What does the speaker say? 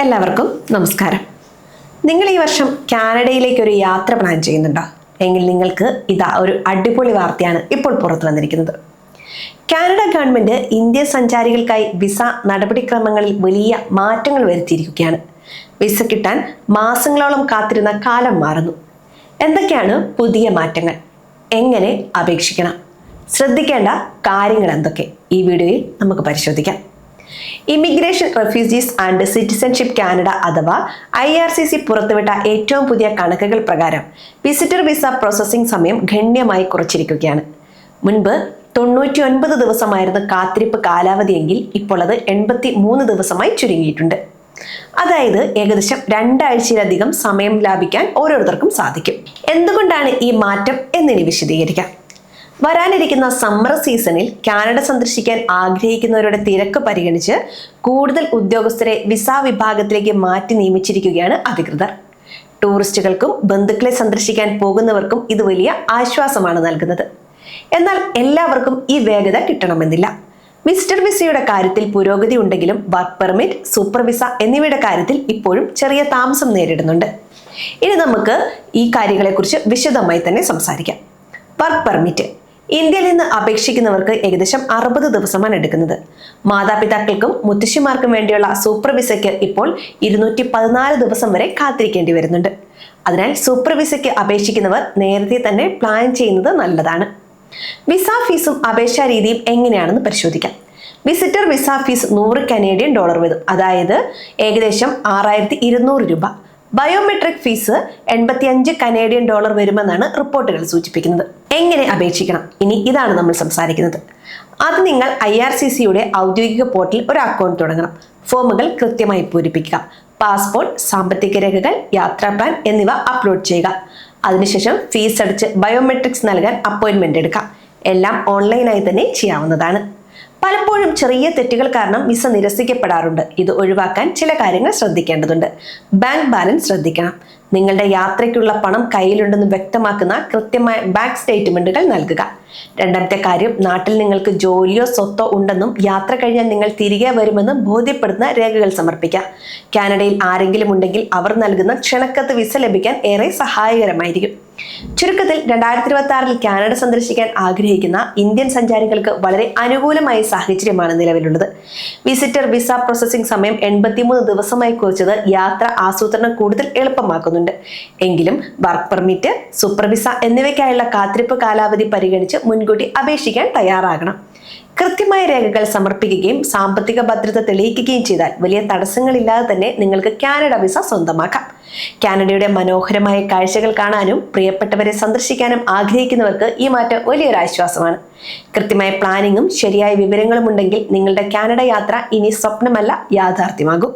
എല്ലാവർക്കും നമസ്കാരം. നിങ്ങൾ ഈ വർഷം കാനഡയിലേക്ക് ഒരു യാത്ര പ്ലാൻ ചെയ്യുന്നുണ്ടോ? എങ്കിൽ നിങ്ങൾക്ക് ഇതാ ഒരു അടിപൊളി വാർത്തയാണ് ഇപ്പോൾ പുറത്തു വന്നിരിക്കുന്നത്. കാനഡ ഗവൺമെന്റ് ഇന്ത്യൻ സഞ്ചാരികൾക്കായി വിസ നടപടിക്രമങ്ങളിൽ വലിയ മാറ്റങ്ങൾ വരുത്തിയിരിക്കുകയാണ്. വിസ കിട്ടാൻ മാസങ്ങളോളം കാത്തിരുന്ന കാലം മാറുന്നു. എന്തൊക്കെയാണ് പുതിയ മാറ്റങ്ങൾ? എങ്ങനെ അപേക്ഷിക്കണം? ശ്രദ്ധിക്കേണ്ട കാര്യങ്ങൾ എന്തൊക്കെ? ഈ വീഡിയോയിൽ നമുക്ക് പരിശോധിക്കാം. Immigration, refugees and citizenship Canada അഥവാ IRCC പുറത്തുവിട്ട ഏറ്റവും പുതിയ കണക്കുകൾ പ്രകാരം വിസിറ്റർ വിസ പ്രോസസ്സിംഗ് സമയം ഗണ്യമായി കുറച്ചിരിക്കുകയാണ്. മുൻപ് 99 ദിവസമായിരുന്നു കാത്തിരിപ്പ് കാലാവധിയെങ്കിൽ ഇപ്പോൾ അത് 83 ദിവസമായി ചുരുങ്ങിയിട്ടുണ്ട്. അതായത് ഏകദേശം 2 ആഴ്ചയിലധികം സമയം ലാഭിക്കാൻ ഓരോരുത്തർക്കും സാധിക്കും. എന്തുകൊണ്ടാണ് ഈ മാറ്റം എന്നിനി വിശദീകരിക്കാം. വരാനിരിക്കുന്ന സമ്മർ സീസണിൽ കാനഡ സന്ദർശിക്കാൻ ആഗ്രഹിക്കുന്നവരുടെ തിരക്ക് പരിഗണിച്ച് കൂടുതൽ ഉദ്യോഗസ്ഥരെ വിസ വിഭാഗത്തിലേക്ക് മാറ്റി നിയമിച്ചിരിക്കുകയാണ് അധികൃതർ. ടൂറിസ്റ്റുകൾക്കും ബന്ധുക്കളെ സന്ദർശിക്കാൻ പോകുന്നവർക്കും ഇത് വലിയ ആശ്വാസമാണ് നൽകുന്നത്. എന്നാൽ എല്ലാവർക്കും ഈ വേഗത കിട്ടണമെന്നില്ല. വിസിറ്റർ വിസയുടെ കാര്യത്തിൽ പുരോഗതി ഉണ്ടെങ്കിലും വർക്ക് പെർമിറ്റ്, സൂപ്പർ വിസ എന്നിവയുടെ കാര്യത്തിൽ ഇപ്പോഴും ചെറിയ താമസം നേരിടുന്നുണ്ട്. ഇനി നമുക്ക് ഈ കാര്യങ്ങളെക്കുറിച്ച് വിശദമായി തന്നെ സംസാരിക്കാം. വർക്ക് പെർമിറ്റ് ഇന്ത്യയിൽ നിന്ന് അപേക്ഷിക്കുന്നവർക്ക് ഏകദേശം 60 ദിവസമാണ് എടുക്കുന്നത്. മാതാപിതാക്കൾക്കും മുത്തശ്ശിമാർക്കും വേണ്ടിയുള്ള സൂപ്പർ വിസയ്ക്ക് ഇപ്പോൾ 214 ദിവസം വരെ കാത്തിരിക്കേണ്ടി വരുന്നുണ്ട്. അതിനാൽ സൂപ്പർ വിസയ്ക്ക് അപേക്ഷിക്കുന്നവർ നേരത്തെ തന്നെ പ്ലാൻ ചെയ്യുന്നത് നല്ലതാണ്. വിസ ഫീസും അപേക്ഷാ രീതിയും എങ്ങനെയാണെന്ന് പരിശോധിക്കാം. Visitor visa fees 100 Canadian dollar വരും, അതായത് ഏകദേശം 6200 രൂപ. ബയോമെട്രിക് ഫീസ് 85 കനേഡിയൻ ഡോളർ വരുമെന്നാണ് റിപ്പോർട്ടുകൾ സൂചിപ്പിക്കുന്നത്. എങ്ങനെ അപേക്ഷിക്കണം? ഇനി ഇതാണ് നമ്മൾ സംസാരിക്കുന്നത്. അത് നിങ്ങൾ IRCCയുടെ ഔദ്യോഗിക പോർട്ടലിൽ ഒരു അക്കൗണ്ട് തുടങ്ങണം. ഫോമുകൾ കൃത്യമായി പൂരിപ്പിക്കുക. പാസ്പോർട്ട്, സാമ്പത്തിക രേഖകൾ, യാത്രാ പ്ലാൻ എന്നിവ അപ്ലോഡ് ചെയ്യുക. അതിനുശേഷം ഫീസ് അടിച്ച് ബയോമെട്രിക്സ് നൽകാൻ അപ്പോയിന്റ്മെന്റ് എടുക്കാം. എല്ലാം ഓൺലൈനായി തന്നെ ചെയ്യാവുന്നതാണ്. പലപ്പോഴും ചെറിയ തെറ്റുകൾ കാരണം വിസ നിരസിക്കപ്പെടാറുണ്ട്. ഇത് ഒഴിവാക്കാൻ ചില കാര്യങ്ങൾ ശ്രദ്ധിക്കേണ്ടതുണ്ട്. ബാങ്ക് ബാലൻസ് ശ്രദ്ധിക്കണം. നിങ്ങളുടെ യാത്രയ്ക്കുള്ള പണം കയ്യിലുണ്ടെന്ന് വ്യക്തമാക്കുന്ന കൃത്യമായ ബാങ്ക് സ്റ്റേറ്റ്മെന്റുകൾ നൽകുക. രണ്ടാമത്തെ കാര്യം, നാട്ടിൽ നിങ്ങൾക്ക് ജോലിയോ സ്വത്തോ ഉണ്ടെന്നും യാത്ര കഴിഞ്ഞാൽ നിങ്ങൾ തിരികെ വരുമെന്നും ബോധ്യപ്പെടുന്ന രേഖകൾ സമർപ്പിക്കുക. കാനഡയിൽ ആരെങ്കിലും ഉണ്ടെങ്കിൽ അവർ നൽകുന്ന ക്ഷണക്കത്ത് വിസ ലഭിക്കാൻ ഏറെ സഹായകരമായിരിക്കും. ചുരുക്കത്തിൽ 2026 കാനഡ സന്ദർശിക്കാൻ ആഗ്രഹിക്കുന്ന ഇന്ത്യൻ സഞ്ചാരികൾക്ക് വളരെ അനുകൂലമായ സാഹചര്യമാണ് നിലവിലുള്ളത്. വിസിറ്റർ വിസ പ്രോസസ്സിംഗ് സമയം 83 ദിവസമായി കുറച്ചത് യാത്ര ആസൂത്രണം കൂടുതൽ എളുപ്പമാക്കുന്നുണ്ട്. എങ്കിലും വർക്ക് പെർമിറ്റ്, സൂപ്പർ വിസ എന്നിവയ്ക്കായുള്ള കാത്തിരിപ്പ് കാലാവധി പരിഗണിച്ച് മുൻകൂട്ടി അപേക്ഷിക്കാൻ തയ്യാറാകണം. കൃത്യമായ രേഖകൾ സമർപ്പിക്കുകയും സാമ്പത്തിക ഭദ്രത തെളിയിക്കുകയും ചെയ്താൽ വലിയ തടസ്സങ്ങളില്ലാതെ തന്നെ നിങ്ങൾക്ക് കാനഡ വിസ സ്വന്തമാക്കാം. കാനഡയുടെ മനോഹരമായ കാഴ്ചകൾ കാണാനും പ്രിയപ്പെട്ടവരെ സന്ദർശിക്കാനും ആഗ്രഹിക്കുന്നവർക്ക് ഈ മാറ്റം വലിയൊരു ആശ്വാസമാണ്. കൃത്യമായ പ്ലാനിങ്ങും ശരിയായ വിവരങ്ങളും ഉണ്ടെങ്കിൽ നിങ്ങളുടെ കാനഡ യാത്ര ഇനി സ്വപ്നമല്ല, യാഥാർത്ഥ്യമാകും.